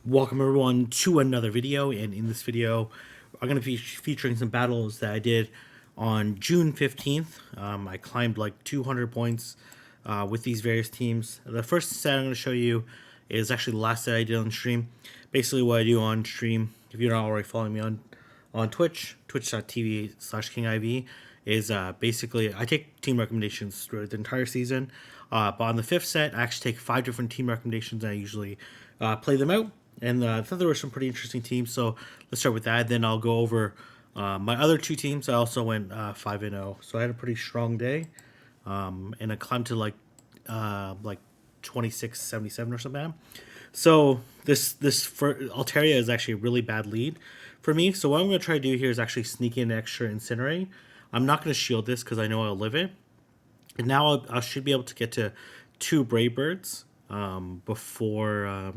Welcome everyone to another video, and in this video I'm going to be featuring some battles that I did on June 15th. I climbed like 200 points with these various teams. The first set I'm going to show you is actually the last set I did on stream. Basically what I do on stream, if you're not already following me on Twitch, twitch.tv/KingIV, is basically I take team recommendations throughout the entire season. But on the fifth set, I actually take 5 different team recommendations and I usually play them out. And I thought there were some pretty interesting teams, so let's start with that. Then I'll go over my other two teams. I also went 5-0, so I had a pretty strong day, and I climbed to like 2677 or something. So this for Altaria is actually a really bad lead for me. So what I'm going to try to do here is actually sneak in extra Incinerate. I'm not going to shield this because I know I'll live it. And now I should be able to get to 2 Brave Birds before.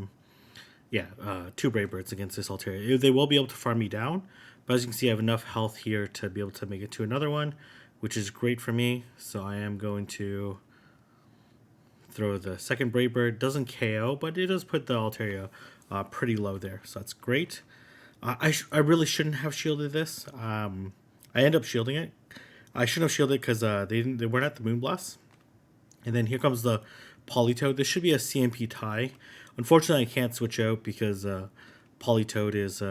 Two Brave Birds against this Altaria. They will be able to farm me down, but as you can see, I have enough health here to be able to make it to another one, which is great for me. So I am going to throw the second Brave Bird. Doesn't KO, but it does put the Altaria pretty low there, so that's great. I really shouldn't have shielded this. I end up shielding it. I shouldn't have shielded because they weren't at the Moonblast. And then here comes the Politoed. This should be a CMP tie. Unfortunately, I can't switch out because Politoed is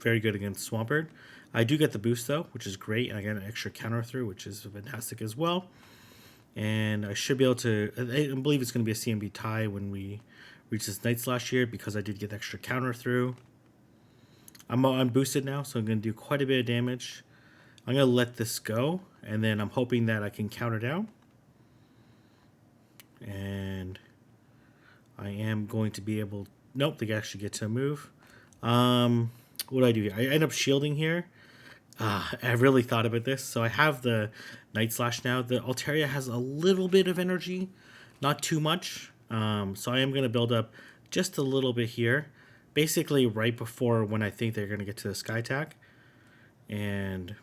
very good against Swampert. I do get the boost though, which is great, and I get an extra counter through, which is fantastic as well. And I should be able to. I believe it's going to be a CMP tie when we reach this Night Slash here because I did get the extra counter through. I'm boosted now, so I'm going to do quite a bit of damage. I'm going to let this go, and then I'm hoping that I can counter down. And I am going to be able. Nope, they actually get to move. What do I do here? I end up shielding here. I really thought about this. So I have the Night Slash now. The Altaria has a little bit of energy, not too much. So I am going to build up just a little bit here. Basically right before when I think they're going to get to the Sky Attack. And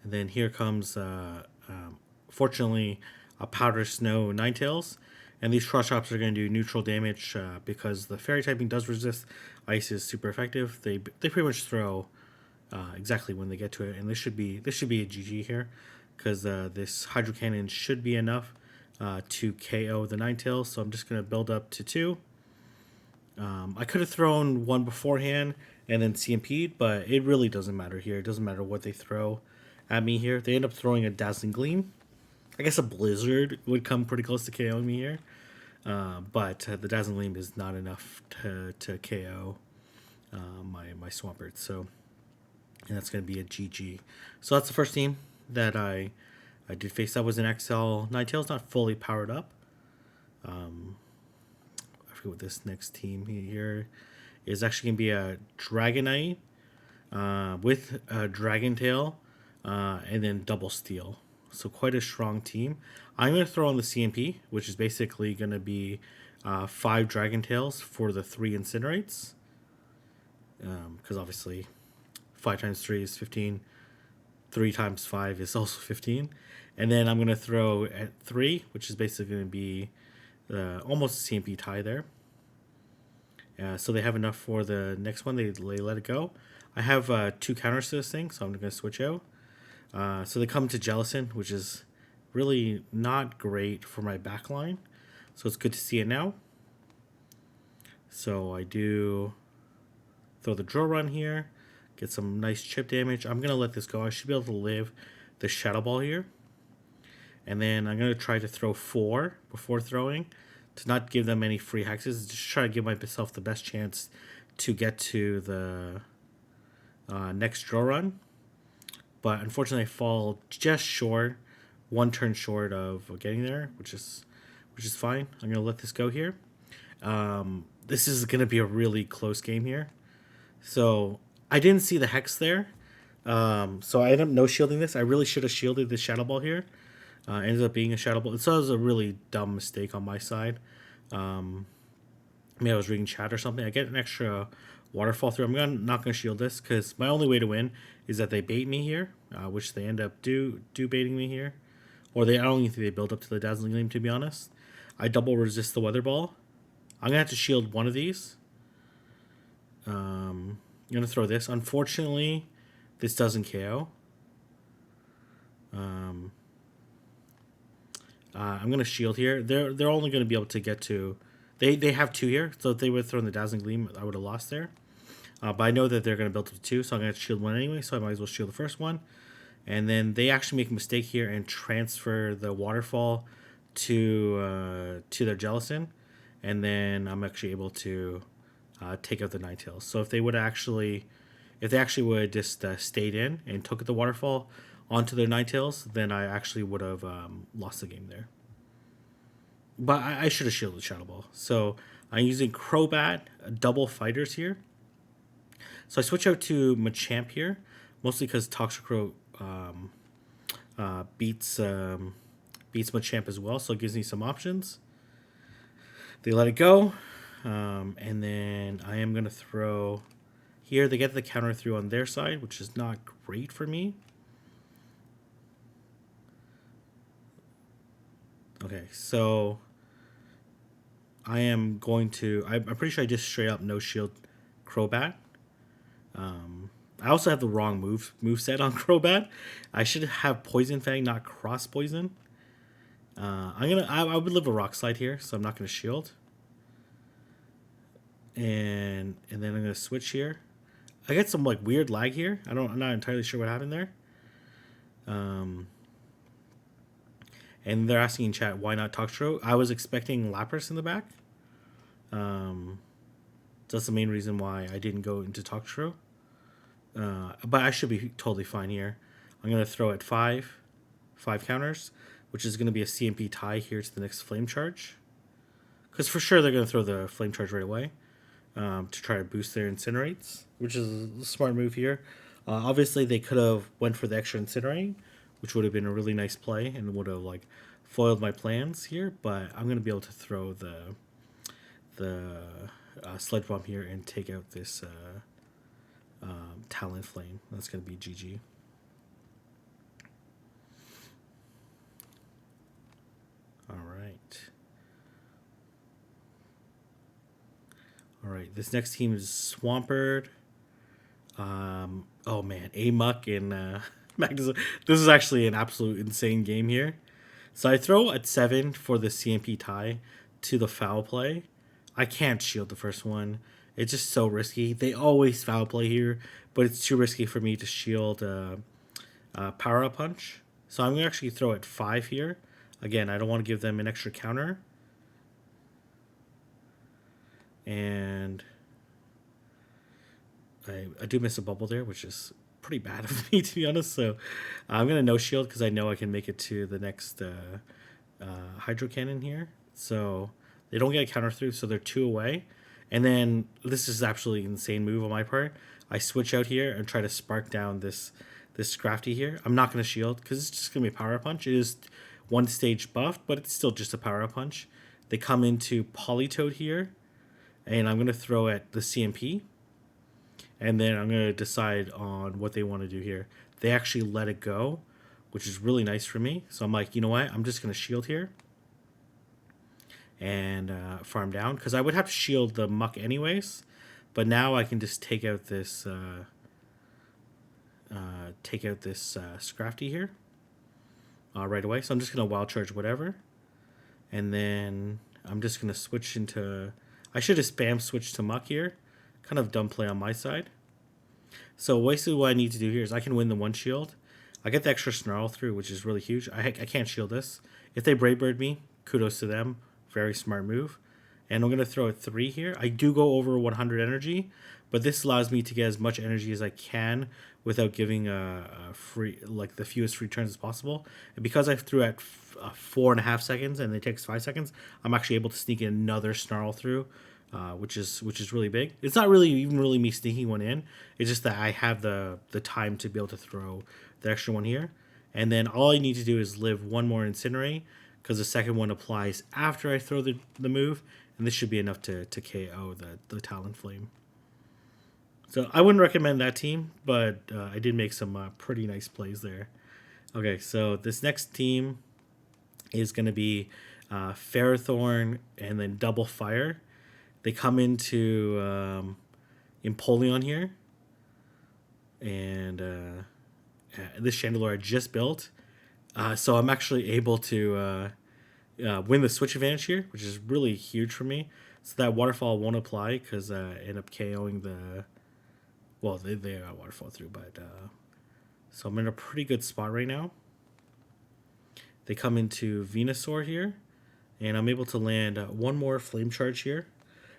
then here comes, fortunately, a Powder Snow Ninetales. And these Cross Shops are going to do neutral damage because the Fairy typing does resist ice is super effective. They pretty much throw exactly when they get to it, and this should be a GG here because this Hydro Cannon should be enough to KO the Ninetales. So I'm just going to build up to 2. I could have thrown 1 beforehand and then CMP'd, but it really doesn't matter here. It doesn't matter what they throw at me here. They end up throwing a Dazzling Gleam. I guess a Blizzard would come pretty close to KOing me here. But the Dazzling Gleam is not enough to KO my Swampert. So, and that's going to be a GG. So that's the first team that I did face. That was an XL. Ninetales not fully powered up. I forget what this next team here is actually going to be a Dragonite with a Dragon Tail and then double Steel. So quite a strong team. I'm going to throw on the CMP, which is basically going to be 5 Dragon Tails for the 3 Incinerates. Because obviously 5 times 3 is 15. 3 times 5 is also 15. And then I'm going to throw at 3, which is basically going to be almost a CMP tie there. So they have enough for the next one. They let it go. I have 2 counters to this thing, so I'm going to switch out. So they come to Jellicent, which is really not great for my backline. So it's good to see it now. So I do throw the Drill Run here, get some nice chip damage. I'm going to let this go. I should be able to live the Shadow Ball here. And then I'm going to try to throw 4 before throwing to not give them any free hexes. Just try to give myself the best chance to get to the next Drill Run. But unfortunately, I fall just short, 1 turn short of getting there, which is fine. I'm gonna let this go here. This is gonna be a really close game here. So I didn't see the hex there, so I ended up no shielding this. I really should have shielded this Shadow Ball here. Ended up being a Shadow Ball. So it was a really dumb mistake on my side. Maybe I was reading chat or something. I get an extra waterfall through. I'm not gonna shield this because my only way to win is that they bait me here, which they end up do baiting me here, or I don't even think they build up to the Dazzling Gleam, to be honest. I double resist the Weather Ball, I'm going to have to shield one of these. I'm going to throw this. Unfortunately, this doesn't KO. I'm going to shield here. They're only going to be able to get to... They have 2 here, so if they would have thrown the Dazzling Gleam, I would have lost there. But I know that they're going to build to 2, so I'm going to shield 1 anyway, so I might as well shield the first one. And then they actually make a mistake here and transfer the Waterfall to their Jellicent. And then I'm actually able to take out the Ninetales. So if they actually would have just stayed in and took the Waterfall onto their Ninetales, then I actually would have lost the game there. But I should have shielded Shadow Ball. So I'm using Crobat, double fighters here. So I switch out to Machamp here, mostly because Toxicroak beats Machamp as well, so it gives me some options. They let it go, and then I am going to throw here. They get the counter through on their side, which is not great for me. Okay, so I am going to... I'm pretty sure I just straight up no-shield Crobat. I also have the wrong move set on Crobat. I should have Poison Fang, not Cross Poison. I would live a Rock Slide here, so I'm not gonna shield. And then I'm gonna switch here. I get some like weird lag here. I'm not entirely sure what happened there. And they're asking in chat why not Toxicroak. I was expecting Lapras in the back. That's the main reason why I didn't go into Toxicroak. But I should be totally fine here. I'm going to throw at 5 counters, which is going to be a CMP tie here to the next Flame Charge. Because for sure they're going to throw the Flame Charge right away to try to boost their Incinerates, which is a smart move here. Obviously, they could have went for the extra Incinerating, which would have been a really nice play and would have like foiled my plans here. But I'm going to be able to throw the Sludge Bomb here and take out this... Talonflame. That's going to be GG. All right. This next team is Swampert. Oh man, Amok and Magnus. This is actually an absolute insane game here. So I throw at 7 for the CMP tie to the foul play. I can't shield the first one. It's just so risky. They always foul play here, but it's too risky for me to shield Power Up Punch. So I'm going to actually throw at 5 here. Again, I don't want to give them an extra counter. And I do miss a bubble there, which is pretty bad of me, to be honest. So I'm going to no shield because I know I can make it to the next Hydro Cannon here. So they don't get a counter through, so they're 2 away. And then this is absolutely insane move on my part. I switch out here and try to spark down this Scrafty here. I'm not going to shield because it's just going to be a Power Punch. It is 1 stage buffed, but it's still just a Power Punch. They come into Politoed here, and I'm going to throw at the CMP. And then I'm going to decide on what they want to do here. They actually let it go, which is really nice for me. So I'm like, you know what? I'm just going to shield here. And farm down, because I would have to shield the Muck anyways, but now I can just take out this Scrafty here right away. So I'm just gonna Wild Charge whatever, and then I'm just gonna switch into... I should have spam switched to Muck here. Kind of dumb play on my side. So basically what I need to do here is I can win the 1 shield. I get the extra Snarl through, which is really huge. I can't shield this. If they Brave Bird me, kudos to them. Very smart move. And I'm going to throw a 3 here. I do go over 100 energy, but this allows me to get as much energy as I can without giving a free, like the fewest free turns as possible. And because I threw at 4.5 seconds and it takes 5 seconds, I'm actually able to sneak in another Snarl through, which is really big. It's not really even me sneaking one in. It's just that I have the time to be able to throw the extra one here. And then all I need to do is live 1 more Incinerate, because the second one applies after I throw the move, and this should be enough to KO the Talonflame. So I wouldn't recommend that team, but I did make some pretty nice plays there. Okay, so this next team is going to be Ferrothorn and then Double Fire. They come into Empoleon here, and this Chandelure I just built. So I'm actually able to win the switch advantage here, which is really huge for me. So that waterfall won't apply because I end up KOing the... Well, they got waterfall through, but... so I'm in a pretty good spot right now. They come into Venusaur here, and I'm able to land one more Flame Charge here.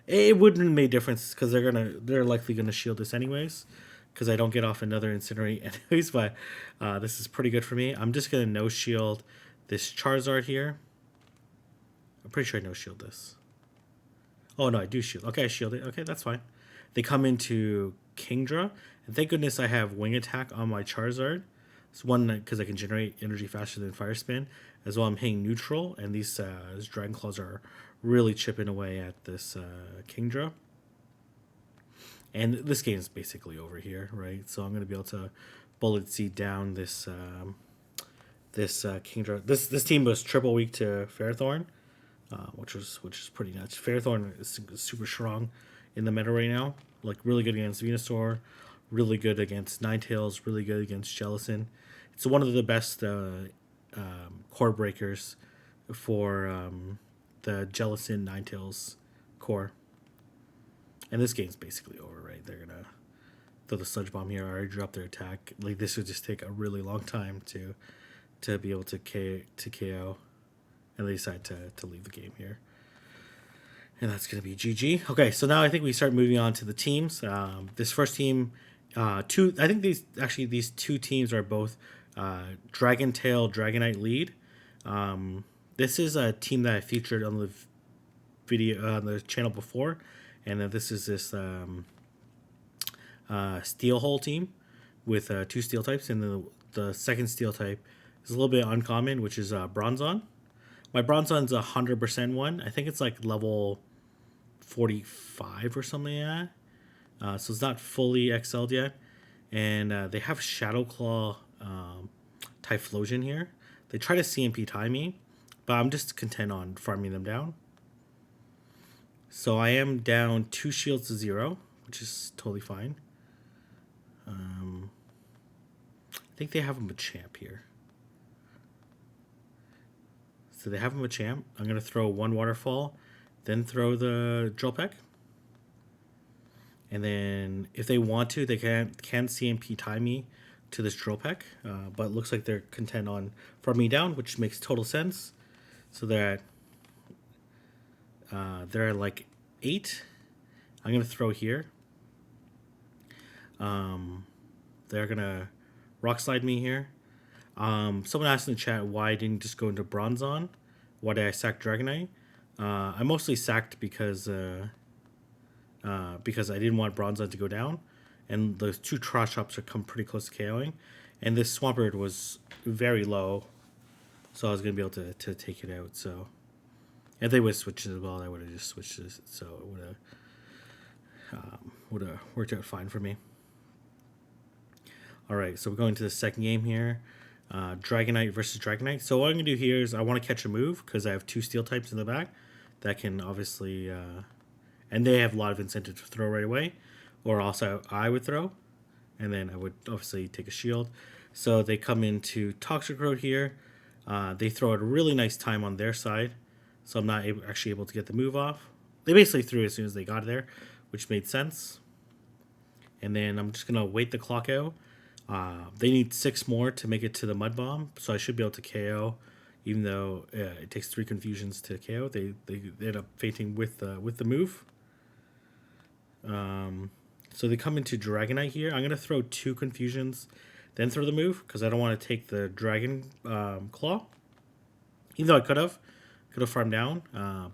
It wouldn't have made a difference because they're likely gonna shield this anyways, because I don't get off another Incinerate anyways. But this is pretty good for me. I'm just gonna no shield this Charizard here. I'm pretty sure I no shield this. Oh no, I do shield. Okay, I shield it. Okay, that's fine. They come into Kingdra, and thank goodness I have Wing Attack on my Charizard. It's one because I can generate energy faster than Fire Spin. As well, I'm hitting neutral, and these Dragon Claws are really chipping away at this Kingdra. And this game is basically over here, right? So I'm going to be able to Bullet Seed down this Kingdra. This team was triple weak to Ferrothorn, which is pretty nuts. Ferrothorn is super strong in the meta right now. Like really good against Venusaur, really good against Ninetales, really good against Jellicent. It's one of the best core breakers for the Jellicent Ninetales core. And this game's basically over, right? They're gonna throw the Sludge Bomb here. I already dropped their attack. Like this would just take a really long time to be able to KO, and they decide to leave the game here. And that's gonna be GG. Okay, so now I think we start moving on to the teams. This first team, I think these two teams are both Dragon Tail Dragonite lead. This is a team that I featured on the video on the channel before, and then this is this Steel Hole team with 2 steel types, and the second steel type is a little bit uncommon, which is Bronzong. My Bronzong's 100% one. I think it's like level 45 or something like that. So it's not fully excelled yet. And they have Shadow Claw Typhlosion here. They try to CMP tie me, but I'm just content on farming them down. So I am down 2 shields to 0, which is totally fine. I think they have a Machamp here. So they have a Machamp. I'm going to throw 1 Waterfall, then throw the Drill Peck. And then if they want to, they can CMP tie me to this Drill Peck. But it looks like they're content on farming me down, which makes total sense. So they're at like 8. I'm going to throw here. They're going to Rock Slide me here. Someone asked in the chat why I didn't just go into Bronzong. Why did I sack Dragonite? I mostly sacked because I didn't want Bronzong to go down, and those 2 Trash Chops are come pretty close to KOing, and this Swampert was very low, so I was gonna be able to take it out. So if they would switch as well, I would have just switched this, so it would have worked out fine for me. All right, so we're going to the second game here. Dragonite versus Dragonite. So what I'm going to do here is I want to catch a move because I have 2 steel types in the back that can obviously... and they have a lot of incentive to throw right away. Or also I would throw. And then I would obviously take a shield. So they come into Toxicroak here. They throw at a really nice time on their side. So I'm not actually able to get the move off. They basically threw it as soon as they got there, which made sense. And then I'm just going to wait the clock out. They need 6 more to make it to the Mud Bomb, so I should be able to KO, even though it takes 3 confusions to KO. They end up fainting with the move. So they come into Dragonite here. I'm gonna throw 2 confusions, then throw the move because I don't want to take the Dragon Claw. Even though I could have farmed down,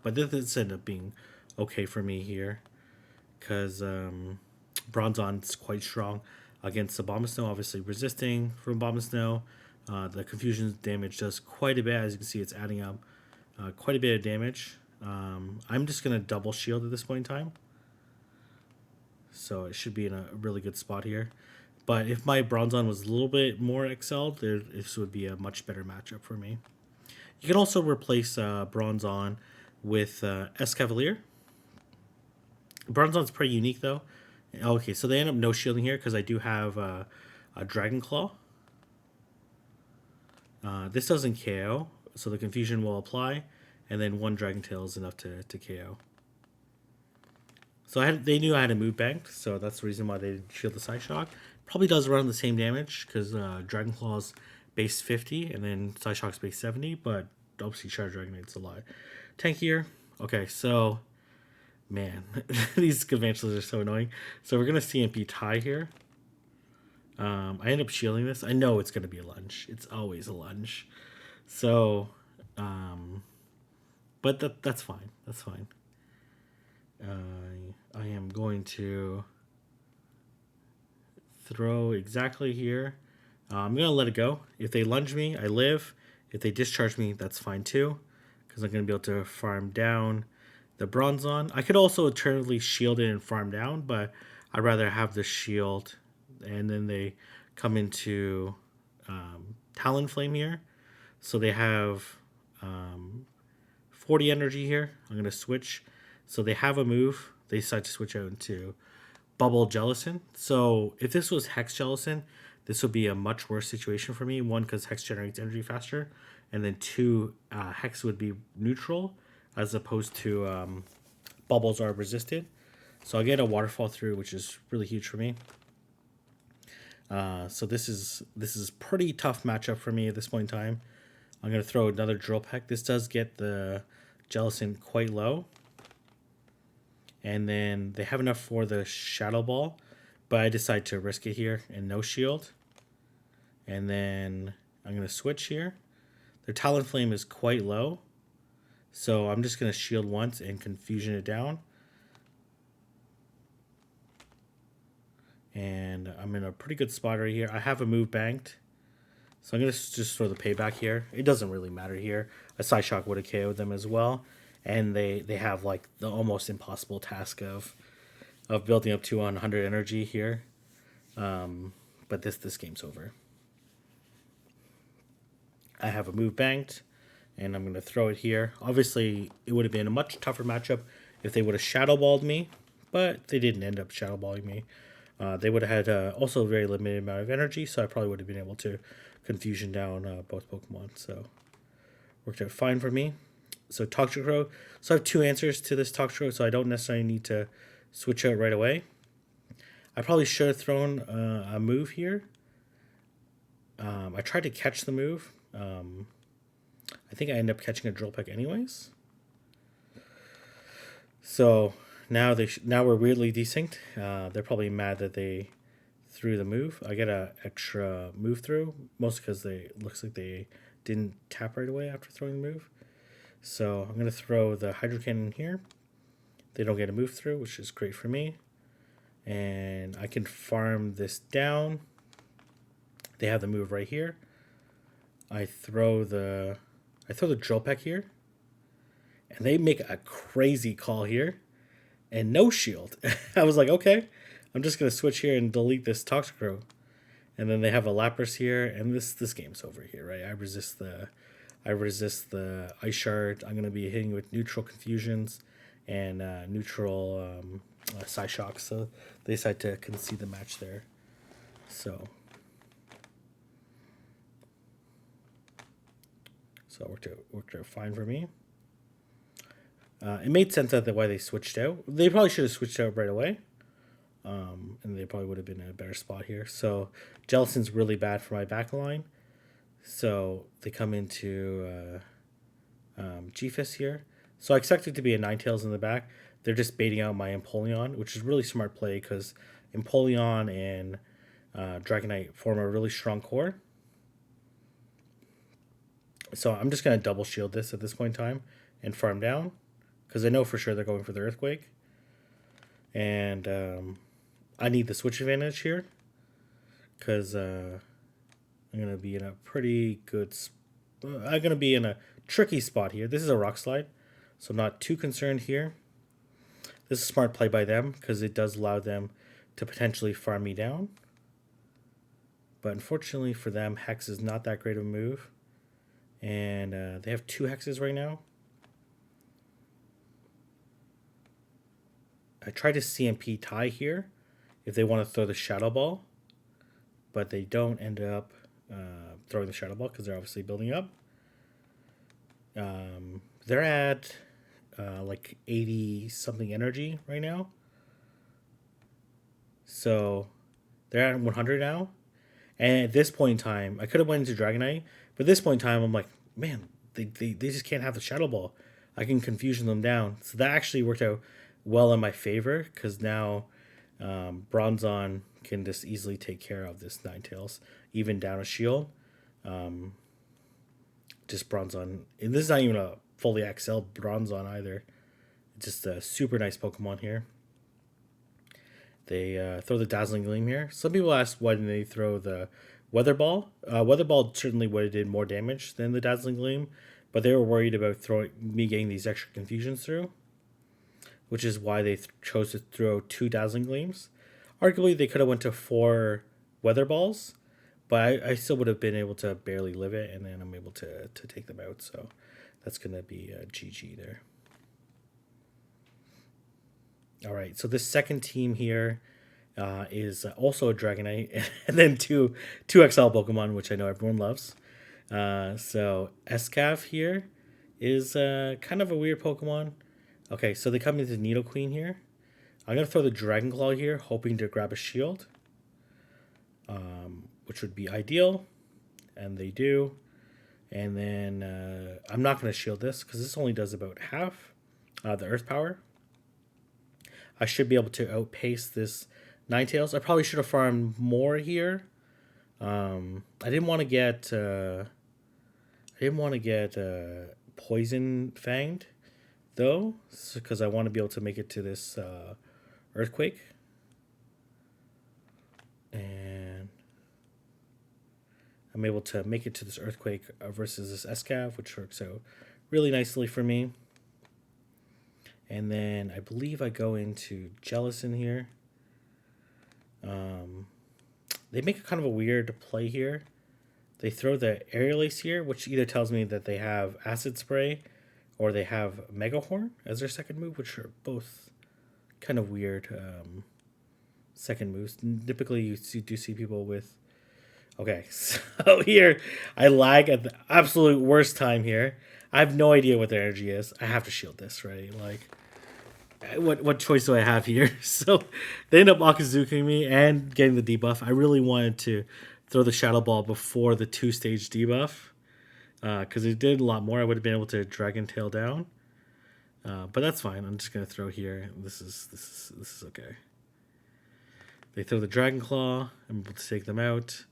but this ended up being okay for me here because Bronzong's quite strong against the Abomasnow, obviously resisting from Abomasnow. The confusion damage does quite a bit. As you can see, it's adding up quite a bit of damage. I'm just going to double shield at this point in time. So it should be in a really good spot here. But if my Bronzong was a little bit more excelled, this would be a much better matchup for me. You can also replace Bronzong with Escavalier. Bronzong's pretty unique though. Okay, so they end up no shielding here because I do have a Dragon Claw. This doesn't KO, so the confusion will apply, and then one Dragon Tail is enough to KO. So they knew I had a move banked, so that's the reason why they didn't shield the Psyshock. Probably does around the same damage because Dragon Claw's base 50 and then Psyshock's base 70, but obviously Shadow Dragonite's a lot tankier. Okay, so man, these Scavantulas are so annoying. So we're gonna CMP tie here. I end up shielding this. I know it's gonna be a lunge. It's always a lunge. So, but that's fine. That's fine. I am going to throw exactly here. I'm going to let it go. If they lunge me, I live. If they discharge me, that's fine too, because I'm going to be able to farm down the Bronzong. I could also alternatively shield it and farm down, but I'd rather have the shield, and then they come into Talonflame here. So they have 40 energy here. I'm going to switch. So they have a move. They decide to switch out into Bubble Jellicent. So if this was Hex Jellicent, this would be a much worse situation for me. One, because Hex generates energy faster. And then two, Hex would be neutral as opposed to Bubbles are resisted. So I get a Waterfall through, which is really huge for me. So this is pretty tough matchup for me at this point in time. I'm going to throw another Drill Peck. This does get the Jellicent quite low. And then they have enough for the Shadow Ball, but I decide to risk it here and no shield. And then I'm going to switch here. Their Talonflame is quite low, so I'm just going to shield once and Confusion it down. And I'm in a pretty good spot right here. I have a move banked, so I'm going to just throw the payback here. It doesn't really matter here. A Psyshock would have KO'd them as well. And they have like the almost impossible task of building up to 100 energy here. But this game's over. I have a move banked, and I'm going to throw it here. Obviously, it would have been a much tougher matchup if they would have Shadow Balled me, but they didn't end up Shadow Balling me. They would have had also a very limited amount of energy, so I probably would have been able to Confusion down both Pokemon. So worked out fine for me. So Toxicroak. So I have two answers to this Toxicroak, so I don't necessarily need to switch out right away. I probably should have thrown a move here. I tried to catch the move. I think I ended up catching a Drill Peck anyways. So now now we're weirdly desynced. They're probably mad that they threw the move. I get an extra move through, mostly because it looks like they didn't tap right away after throwing the move. So I'm going to throw the Hydro Cannon here. They don't get a move through, which is great for me. And I can farm this down. They have the move right here. I throw the Drill Peck here. And they make a crazy call here. And no shield. I was like, okay, I'm just going to switch here and delete this Toxicroak. And then they have a Lapras here. And this game's over here, right? I resist the Ice Shard. I'm going to be hitting with neutral Confusions and neutral Psyshock. So they decide to concede the match there. So it worked out fine for me. It made sense that why they switched out. They probably should have switched out right away. And they probably would have been in a better spot here. So Jellicent's really bad for my back line. So they come into G-Fist here. So I expect it to be a Ninetales in the back. They're just baiting out my Empoleon, which is really smart play because Empoleon and Dragonite form a really strong core. So I'm just going to double shield this at this point in time and farm down because I know for sure they're going for the Earthquake. And I need the switch advantage here because I'm going to be in a pretty good... I'm going to be in a tricky spot here. This is a Rock Slide, so I'm not too concerned here. This is a smart play by them because it does allow them to potentially farm me down. But unfortunately for them, Hex is not that great of a move. And they have 2 Hexes right now. I tried to CMP tie here if they want to throw the Shadow Ball, but they don't end up throwing the Shadow Ball because they're obviously building up. They're at like 80 something energy right now. So they're at 100 now. And at this point in time, I could have went into Dragonite, but at this point in time, I'm like, man, they just can't have the Shadow Ball. I can confusion them down. So that actually worked out well in my favor because now Bronzong can just easily take care of this Ninetales, even down a shield. Just Bronzong. And this is not even a fully XL Bronzong either. It's just a super nice Pokemon here. They throw the Dazzling Gleam here. Some people ask why didn't they throw the Weather Ball. Weather Ball certainly would have did more damage than the Dazzling Gleam, but they were worried about me getting these extra confusions through, which is why they chose to throw 2 Dazzling Gleams. Arguably, they could have went to 4 Weather Balls, but I still would have been able to barely live it, and then I'm able to take them out. So that's going to be a GG there. All right, so this second team here is also a Dragonite, and then two XL Pokemon, which I know everyone loves. So Escav here is kind of a weird Pokemon. Okay, so they come into Nidoqueen here. I'm going to throw the Dragon Claw here, hoping to grab a shield, which would be ideal, and they do. And then I'm not going to shield this because this only does about half the Earth Power. I should be able to outpace this Ninetales. I probably should have farmed more here. I didn't want to get Poison Fanged though, because I want to be able to make it to this Earthquake. And I'm able to make it to this Earthquake versus this Escav, which works out really nicely for me. And then I believe I go into Jellicent here. They make a kind of a weird play here. They throw the Aerial Ace here, which either tells me that they have Acid Spray or they have Mega Horn as their second move, which are both kind of weird second moves. Typically, you do see people with... Okay, so here, I lag at the absolute worst time here. I have no idea what their energy is. I have to shield this, right? Like, what choice do I have here? So they end up Akazuking me and getting the debuff. I really wanted to throw the Shadow Ball before the 2-stage debuff because it did a lot more. I would have been able to Dragon Tail down, but that's fine. I'm just gonna throw here. This is okay. They throw the Dragon Claw. I'm able to take them out,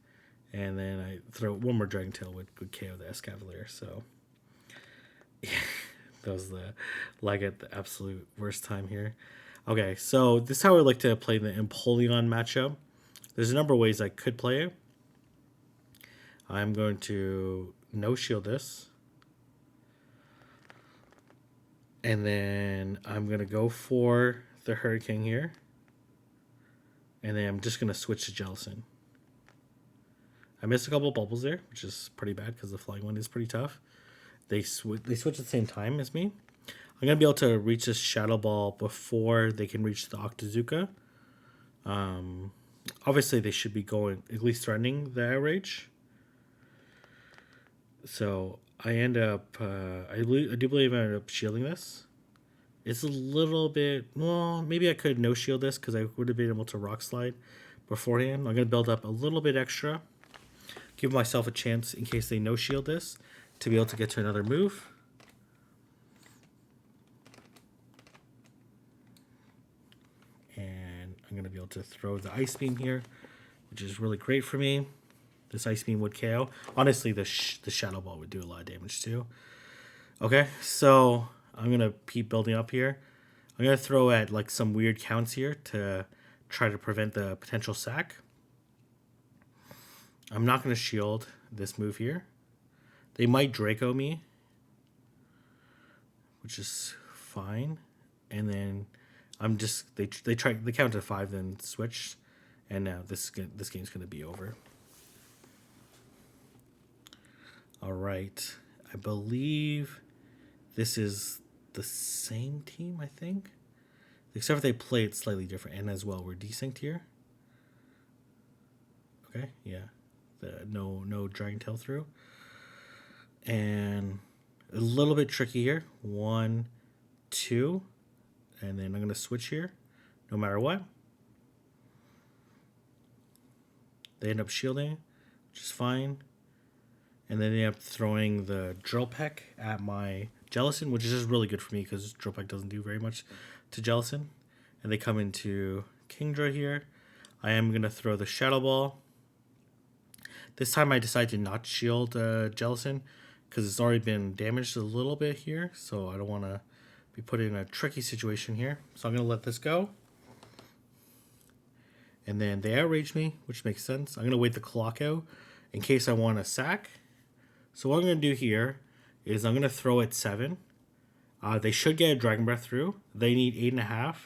and then I throw one more Dragon Tail would KO the Escavalier. So yeah. That was the lag at the absolute worst time here. Okay, so this is how I like to play the Empoleon matchup. There's a number of ways I could play it. I'm going to no-shield this. And then I'm going to go for the Hurricane here. And then I'm just going to switch to Jellicent. I missed a couple of bubbles there, which is pretty bad because the flying one is pretty tough. They switch at the same time as me. I'm going to be able to reach this Shadow Ball before they can reach the Octazooka. Obviously, they should be going, at least threatening the Outrage. So I end up, I do believe I ended up shielding this. It's a little bit, well, maybe I could no-shield this because I would have been able to Rock Slide beforehand. I'm going to build up a little bit extra. Give myself a chance in case they no-shield this to be able to get to another move. And I'm going to be able to throw the Ice Beam here, which is really great for me. This Ice Beam would KO. Honestly, the Shadow Ball would do a lot of damage too. Okay, so I'm going to keep building up here. I'm going to throw at like some weird counts here to try to prevent the potential sack. I'm not going to shield this move here. They might Draco me, which is fine. And then I'm just they count to 5, then switch, and now this game's gonna be over. All right, I believe this is the same team. I think Except for they play it slightly different. And as well, we're desynced here. Okay, yeah. No Dragon Tail through. And a little bit tricky here. 1, 2. And then I'm going to switch here no matter what. They end up shielding, which is fine. And then they end up throwing the Drill Peck at my Jellicent, which is just really good for me because Drill Peck doesn't do very much to Jellicent. And they come into Kingdra here. I am going to throw the Shadow Ball. This time I decided to not shield Jellicent because it's already been damaged a little bit here. So I don't want to be put in a tricky situation here. So I'm going to let this go. And then they outrage me, which makes sense. I'm going to wait the clock out in case I want to sack. So what I'm going to do here is I'm going to throw at 7. They should get a Dragon Breath through. They need 8.5.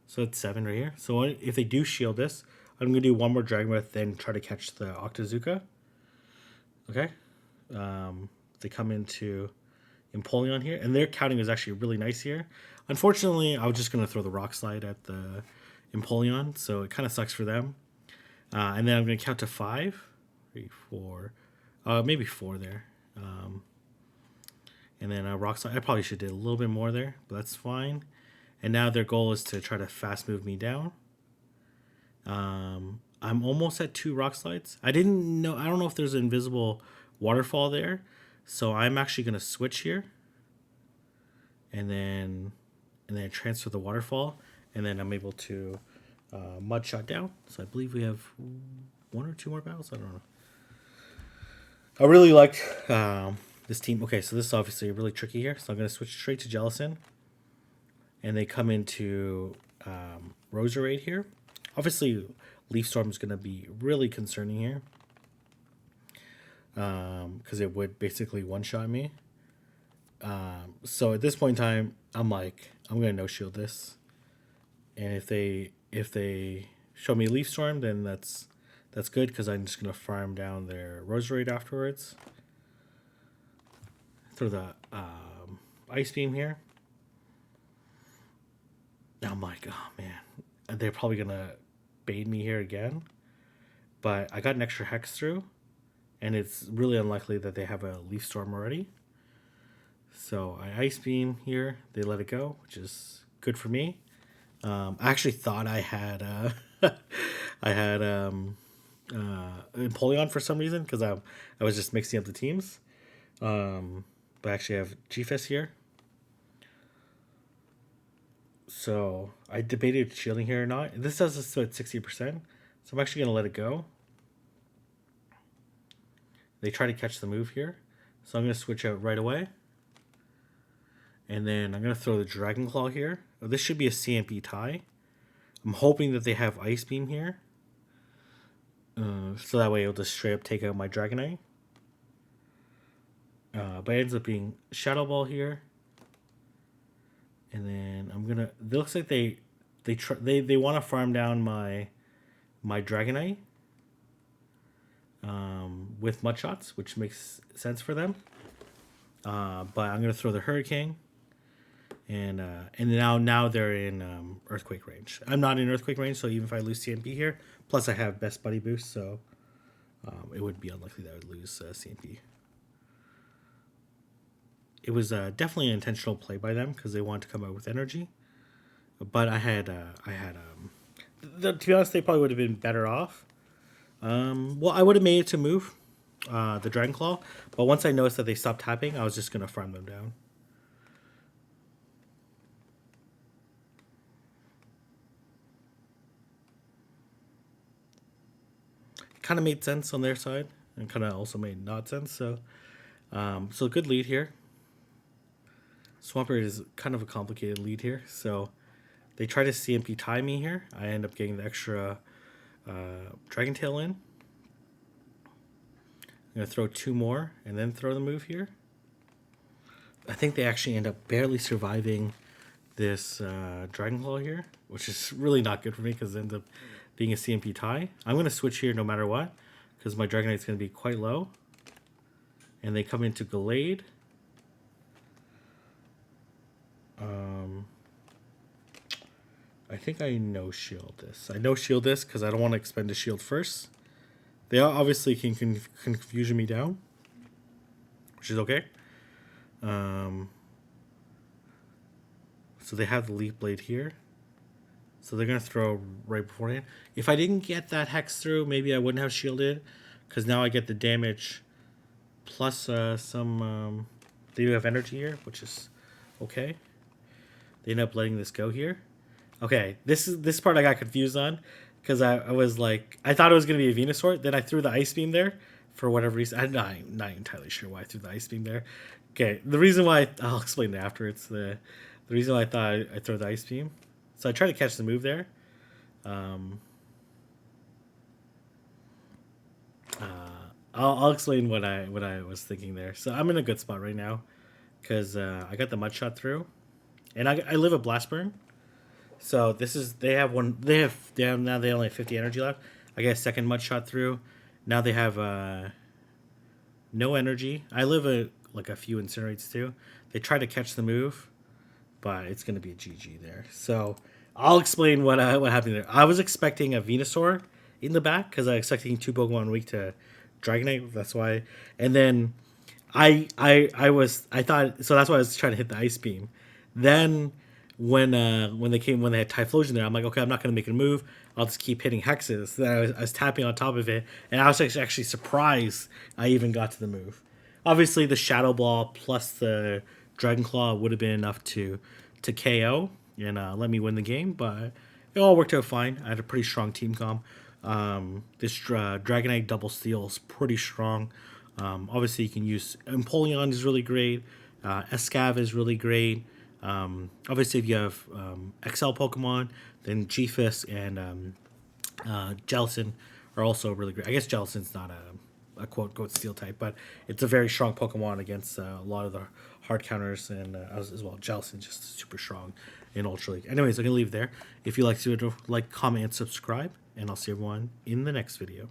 So it's 7 right here. So if they do shield this, I'm going to do one more Dragon Breath, then try to catch the Octazooka. Okay. They come into Empoleon here. And their counting is actually really nice here. Unfortunately, I was just going to throw the Rock Slide at the Empoleon, so it kind of sucks for them. And then I'm going to count to 5, 3, 4, maybe 4 there. And then a Rock Slide. I probably should do a little bit more there, but that's fine. And now their goal is to try to fast move me down. I'm almost at 2 Rock Slides. I don't know if there's an invisible waterfall there, so I'm actually going to switch here. And then transfer the waterfall. And then I'm able to Mud Shot down. So I believe we have 1 or 2 more battles. I don't know. I really liked this team. Okay, so this is obviously really tricky here. So I'm going to switch straight to Jellicent. And they come into Roserade here. Obviously, Leaf Storm is going to be really concerning here. Because it would basically one-shot me. So at this point in time, I'm going to no-shield this. And if they show me Leaf Storm, then that's good because I'm just gonna farm down their Roserade afterwards. Throw the Ice Beam here. Now I'm like, oh man, they're probably gonna bait me here again. But I got an extra Hex through, and it's really unlikely that they have a Leaf Storm already. So I Ice Beam here. They let it go, which is good for me. I actually thought I had Empoleon for some reason because I was just mixing up the teams. But actually I have GFS here. So I debated shielding here or not. This says it's at 60%. So I'm actually going to let it go. They try to catch the move here. So I'm going to switch out right away. And then I'm going to throw the Dragon Claw here. Oh, this should be a CMP tie. I'm hoping that they have Ice Beam here. So that way it'll just straight up take out my Dragonite. But it ends up being Shadow Ball here. And then I'm going to... It looks like they want to farm down my Dragonite. With Mud Shots, which makes sense for them. But I'm going to throw the Hurricane. And now they're in Earthquake range. I'm not in Earthquake range, so even if I lose CMP here, plus I have Best Buddy Boost, so it would be unlikely that I would lose CMP. It was definitely an intentional play by them because they wanted to come out with energy. But to be honest, they probably would have been better off. Well, I would have made it to move the Dragon Claw, but once I noticed that they stopped tapping, I was just going to farm them down. Kind of made sense on their side and kind of also made not sense. So good lead here. Swampert is kind of a complicated lead here. So they try to CMP tie me here. I end up getting the extra Dragon Tail in. I'm going to throw 2 more and then throw the move here. I think they actually end up barely surviving this Dragon Claw here, which is really not good for me because it ends up being a CMP tie. I'm going to switch here no matter what because my Dragonite's going to be quite low. And they come into Gallade. I think I no shield this. I no shield this because I don't want to expend a shield first. They obviously can confusion me down, which is okay. So they have the Leaf Blade here. So they're going to throw right beforehand. If I didn't get that Hex through, maybe I wouldn't have shielded. Because now I get the damage plus some... they do have energy here, which is okay. They end up letting this go here. Okay, this part I got confused on. Because I was like... I thought it was going to be a Venusaur. Then I threw the Ice Beam there. For whatever reason. I'm not entirely sure why I threw the Ice Beam there. Okay, the reason why... I'll explain it after. It's the reason why I thought I'd throw the Ice Beam. So I tried to catch the move there. I'll explain what I was thinking there. So I'm in a good spot right now because I got the Mud Shot through, and I live a Blast Burn. So this is they have now they only have 50 energy left. I get a second Mud Shot through. Now they have no energy. I live a few Incinerates too. They try to catch the move, but it's going to be a GG there. So I'll explain what happened there. I was expecting a Venusaur in the back because I was expecting 2 Pokemon weak to Dragonite. That's why. And then I thought so. That's why I was trying to hit the Ice Beam. Then when they had Typhlosion there, I'm like, okay, I'm not going to make a move. I'll just keep hitting hexes. Then I was tapping on top of it, and I was actually surprised I even got to the move. Obviously, the Shadow Ball plus the Dragon Claw would have been enough to KO and let me win the game, but it all worked out fine. I had a pretty strong team comp. This Dragonite double steal is pretty strong. Obviously, you can use Empoleon is really great. Escav is really great. Obviously, if you have XL Pokemon, then G-Fist and Jellicent are also really great. I guess Jellicent's not a quote steel type, but it's a very strong Pokemon against a lot of the hard counters, and as well, Jellicent just super strong in Ultra League. Anyways, I'm gonna leave it there. If you like to like, comment, and subscribe, and I'll see everyone in the next video.